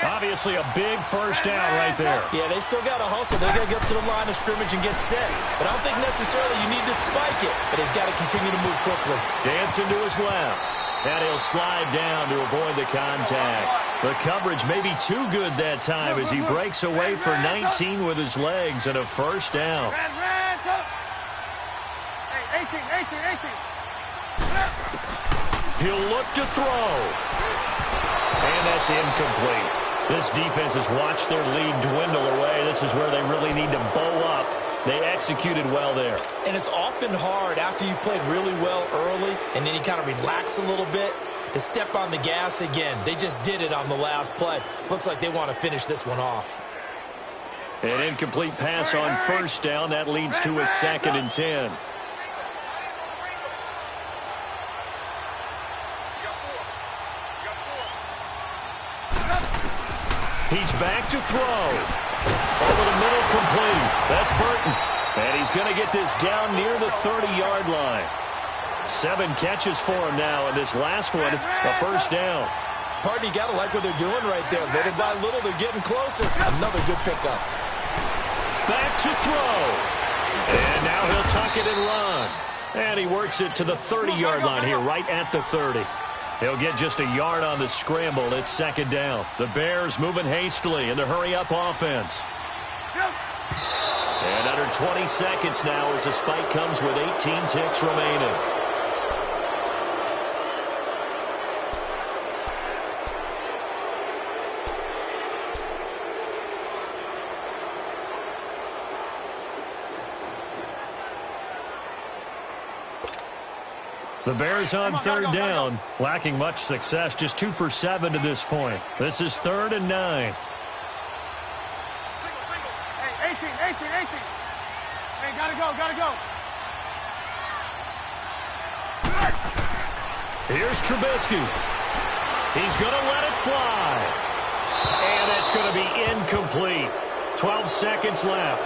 Obviously a big first down right there. Yeah, they still got to hustle. They got to get up to the line of scrimmage and get set. But I don't think necessarily you need to spike it. But they've got to continue to move quickly. Dancing to his left. And he'll slide down to avoid the contact. The coverage may be too good that time as he breaks away for 19 with his legs and a first down. Hey, 18. He'll look to throw. And that's incomplete. This defense has watched their lead dwindle away. This is where they really need to bow up. They executed well there. And it's often hard after you've played really well early and then you kind of relax a little bit to step on the gas again. They just did it on the last play. Looks like they want to finish this one off. An incomplete pass on first down. That leads to a 2nd and 10. He's back to throw. Over the middle, complete. That's Burton. And he's going to get this down near the 30-yard line. 7 catches for him now, and this last one, a first down. Pardon, you got to like what they're doing right there. Little by little, they're getting closer. Another good pickup. Back to throw. And now he'll tuck it and run. And he works it to the 30-yard line here, right at the 30. He'll get just a yard on the scramble. It's 2nd down. The Bears moving hastily in the hurry-up offense. And under 20 seconds now as the spike comes with 18 ticks remaining. The Bears on 3rd down, lacking much success, just 2 for 7 to this point. This is 3rd and 9. Hey, 18. Hey, gotta go. Here's Trubisky. He's going to let it fly. And that's going to be incomplete. 12 seconds left.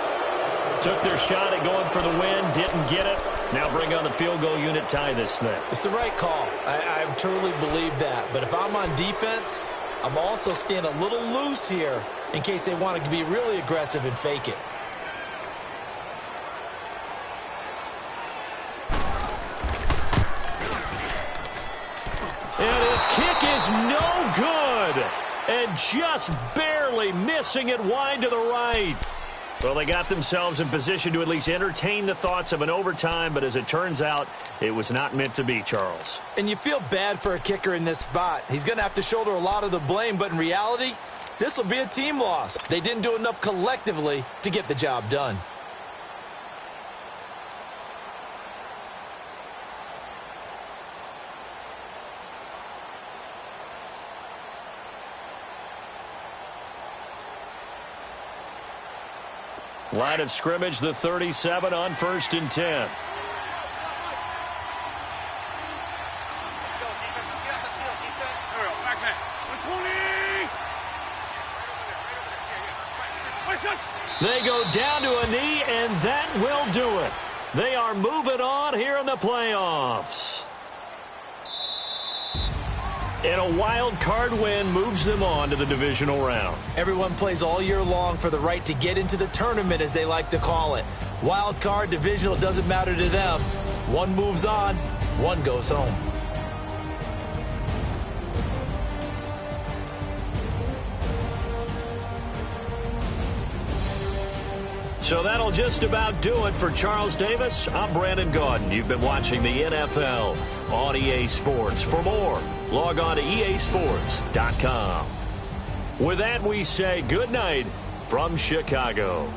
Took their shot at going for the win, didn't get it. Now bring on the field goal unit, tie this thing. It's the right call. I truly believe that. But if I'm on defense, I'm also staying a little loose here in case they want to be really aggressive and fake it. And his kick is no good. And just barely missing it wide to the right. Well, they got themselves in position to at least entertain the thoughts of an overtime, but as it turns out, it was not meant to be, Charles. And you feel bad for a kicker in this spot. He's going to have to shoulder a lot of the blame, but in reality, this will be a team loss. They didn't do enough collectively to get the job done. Line of scrimmage, the 37 on 1st and 10. Let's go, defense. Let's get off the field, defense. There we go. Back man. 120. They go down to a knee, and that will do it. They are moving on here in the playoffs. And a wild card win moves them on to the divisional round. Everyone plays all year long for the right to get into the tournament, as they like to call it. Wild card, divisional, doesn't matter to them. One moves on, one goes home. So that'll just about do it for Charles Davis. I'm Brandon Gaudin. You've been watching the NFL on EA Sports. For more, log on to easports.com. With that, we say good night from Chicago.